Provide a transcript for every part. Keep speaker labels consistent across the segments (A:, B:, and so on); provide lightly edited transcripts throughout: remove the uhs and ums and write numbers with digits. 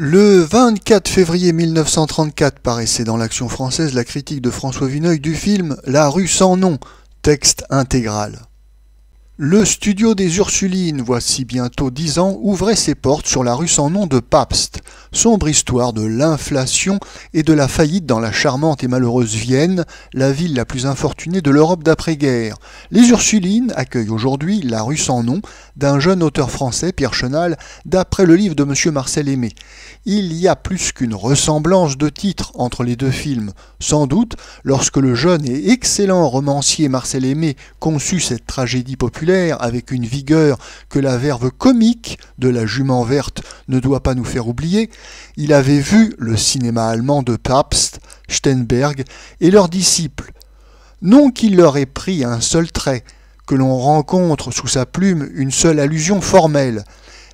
A: Le 24 février 1934 paraissait dans l'Action française la critique de François Vineuil du film La rue sans nom, texte intégral. Le studio des Ursulines, voici bientôt 10 ans, ouvrait ses portes sur la rue sans nom de Pabst, sombre histoire de l'inflation et de la faillite dans la charmante et malheureuse Vienne, la ville la plus infortunée de l'Europe d'après-guerre. Les Ursulines accueillent aujourd'hui la rue sans nom d'un jeune auteur français, Pierre Chenal, d'après le livre de M. Marcel Aimé. Il y a plus qu'une ressemblance de titre entre les deux films. Sans doute, lorsque le jeune et excellent romancier Marcel Aimé conçut cette tragédie populaire avec une vigueur que la verve comique de La Jument Verte ne doit pas nous faire oublier, il avait vu le cinéma allemand de Pabst, Sternberg et leurs disciples. Non qu'il leur ait pris un seul trait, que l'on rencontre sous sa plume une seule allusion formelle,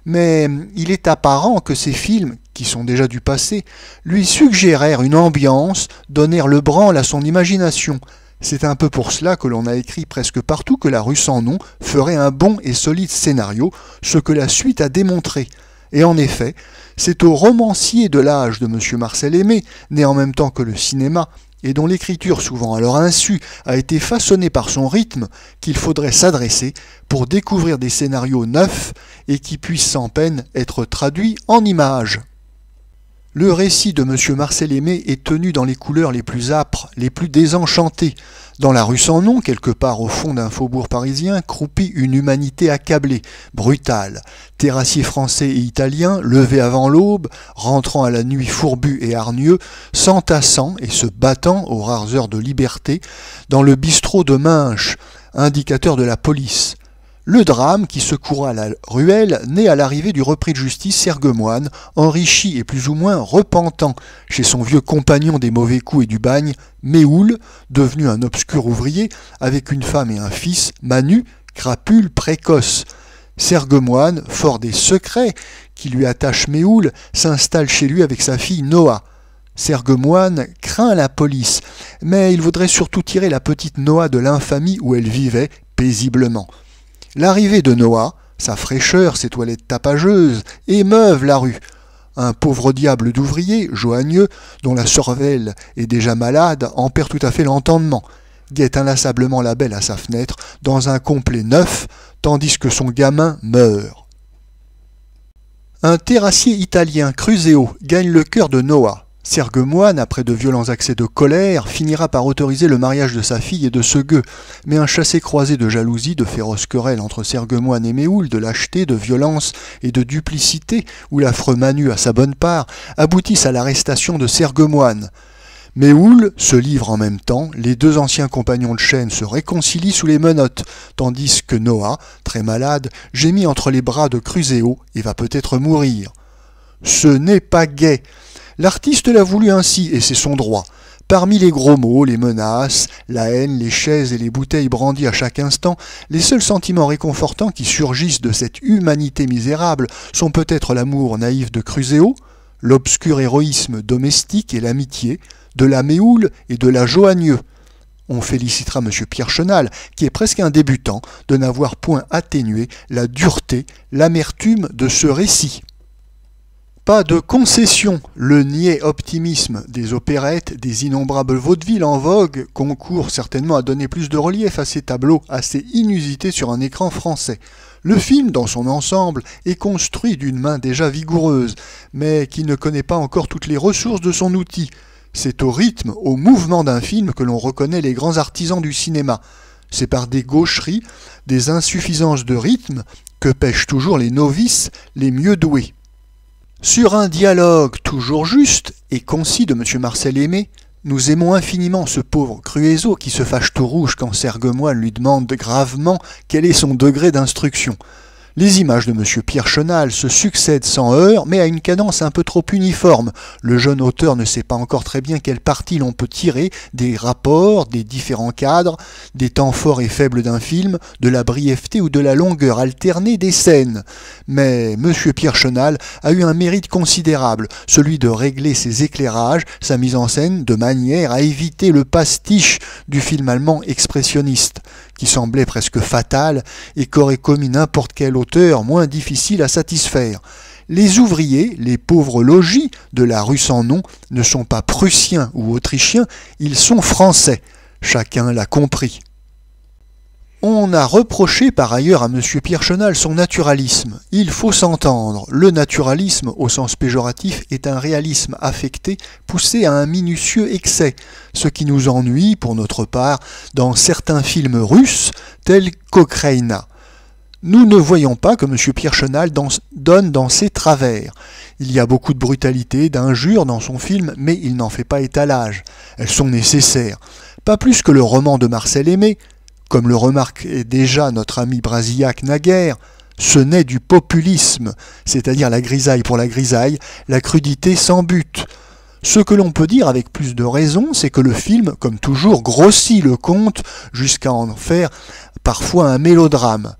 A: mais il est apparent que ces films, qui sont déjà du passé, lui suggérèrent une ambiance, donnèrent le branle à son imagination. C'est un peu pour cela que l'on a écrit presque partout que La rue sans nom ferait un bon et solide scénario, ce que la suite a démontré. Et en effet, c'est au romancier de l'âge de M. Marcel Aimé, né en même temps que le cinéma, et dont l'écriture, souvent à leur insu, a été façonnée par son rythme, qu'il faudrait s'adresser pour découvrir des scénarios neufs et qui puissent sans peine être traduits en images. Le récit de M. Marcel Aimé est tenu dans les couleurs les plus âpres, les plus désenchantées. Dans la rue sans nom, quelque part au fond d'un faubourg parisien, croupit une humanité accablée, brutale. Terrassiers français et italiens, levés avant l'aube, rentrant à la nuit fourbus et hargneux, s'entassant et se battant aux rares heures de liberté, dans le bistrot de Minche, indicateur de la police. Le drame qui secoura la ruelle naît à l'arrivée du repris de justice Serguemoine, enrichi et plus ou moins repentant chez son vieux compagnon des mauvais coups et du bagne, Méhoul, devenu un obscur ouvrier, avec une femme et un fils, Manu, crapule précoce. Serguemoine, fort des secrets qui lui attachent Méhoul, s'installe chez lui avec sa fille Noah. Serguemoine craint la police, mais il voudrait surtout tirer la petite Noah de l'infamie où elle vivait paisiblement. L'arrivée de Noah, sa fraîcheur, ses toilettes tapageuses, émeuvent la rue. Un pauvre diable d'ouvrier, joagneux, dont la cervelle est déjà malade, en perd tout à fait l'entendement, guette inlassablement la belle à sa fenêtre, dans un complet neuf, tandis que son gamin meurt. Un terrassier italien, Cruseo, gagne le cœur de Noah. Serguemoine, après de violents accès de colère, finira par autoriser le mariage de sa fille et de ce gueux, mais un chassé-croisé de jalousie, de féroces querelles entre Serguemoine et Méhoul, de lâcheté, de violence et de duplicité, où l'affreux Manu a sa bonne part, aboutissent à l'arrestation de Serguemoine. Méhoul se livre en même temps, les deux anciens compagnons de chaîne se réconcilient sous les menottes, tandis que Noah, très malade, gémit entre les bras de Cruseo et va peut-être mourir. Ce n'est pas gai. L'artiste l'a voulu ainsi, et c'est son droit. Parmi les gros mots, les menaces, la haine, les chaises et les bouteilles brandies à chaque instant, les seuls sentiments réconfortants qui surgissent de cette humanité misérable sont peut-être l'amour naïf de Cruseo, l'obscur héroïsme domestique et l'amitié, de la Méhoul et de la Joagneux. On félicitera M. Pierre Chenal, qui est presque un débutant, de n'avoir point atténué la dureté, l'amertume de ce récit. Pas de concession, le niais optimisme des opérettes, des innombrables vaudevilles en vogue concourt certainement à donner plus de relief à ces tableaux assez inusités sur un écran français. Le film, dans son ensemble, est construit d'une main déjà vigoureuse, mais qui ne connaît pas encore toutes les ressources de son outil. C'est au rythme, au mouvement d'un film que l'on reconnaît les grands artisans du cinéma. C'est par des gaucheries, des insuffisances de rythme que pêchent toujours les novices les mieux doués. Sur un dialogue toujours juste et concis de M. Marcel Aimé, nous aimons infiniment ce pauvre Cruseo qui se fâche tout rouge quand Serguemoine lui demande gravement quel est son degré d'instruction. Les images de M. Pierre Chenal se succèdent sans heurts, mais à une cadence un peu trop uniforme. Le jeune auteur ne sait pas encore très bien quelle partie l'on peut tirer des rapports, des différents cadres, des temps forts et faibles d'un film, de la brièveté ou de la longueur alternée des scènes. Mais M. Pierre Chenal a eu un mérite considérable, celui de régler ses éclairages, sa mise en scène, de manière à éviter le pastiche du film allemand expressionniste, qui semblait presque fatal et qu'aurait commis n'importe quel auteur moins difficile à satisfaire. Les ouvriers, les pauvres logis de la rue sans nom, ne sont pas prussiens ou autrichiens, ils sont français. Chacun l'a compris. On a reproché par ailleurs à M. Pierre Chenal son naturalisme. Il faut s'entendre. Le naturalisme, au sens péjoratif, est un réalisme affecté poussé à un minutieux excès, ce qui nous ennuie, pour notre part, dans certains films russes tels qu'Okraïna. Nous ne voyons pas que M. Pierre Chenal donne dans ses travers. Il y a beaucoup de brutalité, d'injures dans son film, mais il n'en fait pas étalage. Elles sont nécessaires. Pas plus que le roman de Marcel Aimé, comme le remarquait déjà notre ami Brasillac naguère, ce n'est du populisme, c'est-à-dire la grisaille pour la grisaille, la crudité sans but. Ce que l'on peut dire avec plus de raison, c'est que le film, comme toujours, grossit le conte jusqu'à en faire parfois un mélodrame.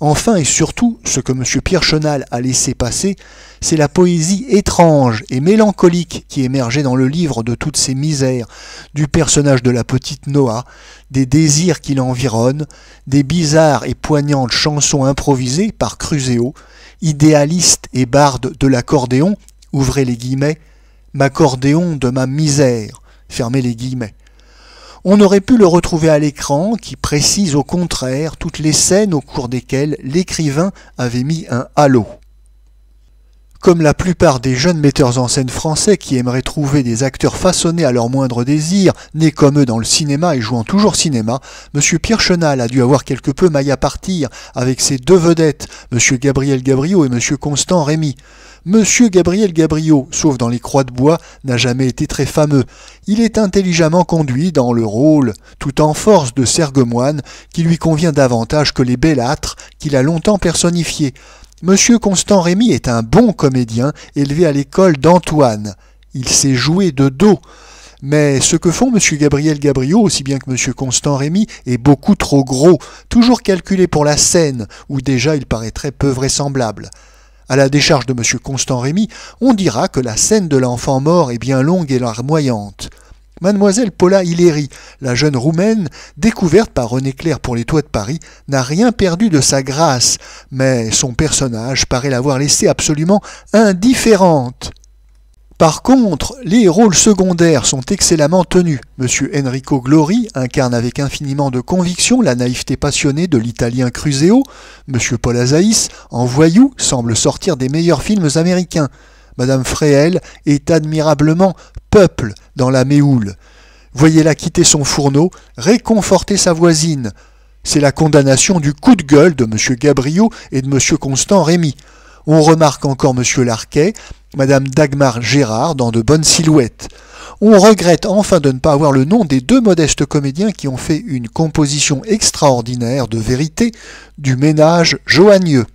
A: Enfin et surtout, ce que M. Pierre Chenal a laissé passer, c'est la poésie étrange et mélancolique qui émergeait dans le livre de toutes ces misères, du personnage de la petite Noah, des désirs qui l'environnent, des bizarres et poignantes chansons improvisées par Cruséo, idéaliste et barde de l'accordéon, ouvrez les guillemets, m'accordéon de ma misère, fermez les guillemets. On aurait pu le retrouver à l'écran qui précise au contraire toutes les scènes au cours desquelles l'écrivain avait mis un halo. Comme la plupart des jeunes metteurs en scène français qui aimeraient trouver des acteurs façonnés à leur moindre désir, nés comme eux dans le cinéma et jouant toujours cinéma, M. Pierre Chenal a dû avoir quelque peu maille à partir avec ses deux vedettes, M. Gabriel Gabriot et M. Constant Rémy. M. Gabriel Gabriot, sauf dans Les Croix de bois, n'a jamais été très fameux. Il est intelligemment conduit dans le rôle, tout en force de Serge-Moine, qui lui convient davantage que les bellâtres qu'il a longtemps personnifiés. M. Constant Rémy est un bon comédien, élevé à l'école d'Antoine. Il sait jouer de dos. Mais ce que font M. Gabriel Gabriot, aussi bien que M. Constant Rémy, est beaucoup trop gros, toujours calculé pour la scène, où déjà il paraîtrait peu vraisemblable. À la décharge de M. Constant Rémy, on dira que la scène de l'enfant mort est bien longue et larmoyante. Mademoiselle Paula Hilleri, la jeune roumaine, découverte par René Clair pour Les Toits de Paris, n'a rien perdu de sa grâce, mais son personnage paraît l'avoir laissée absolument indifférente. Par contre, les rôles secondaires sont excellemment tenus. M. Enrico Glori incarne avec infiniment de conviction la naïveté passionnée de l'italien Cruséo. M. Paul Azaïs, en voyou, semble sortir des meilleurs films américains. Madame Fréhel est admirablement peuple dans La Méhoule. Voyez-la quitter son fourneau, réconforter sa voisine. C'est la condamnation du coup de gueule de M. Gabriot et de M. Constant Rémy. On remarque encore M. Larquet, Mme Dagmar Gérard dans De bonnes silhouettes. On regrette enfin de ne pas avoir le nom des deux modestes comédiens qui ont fait une composition extraordinaire de vérité du ménage joagneux.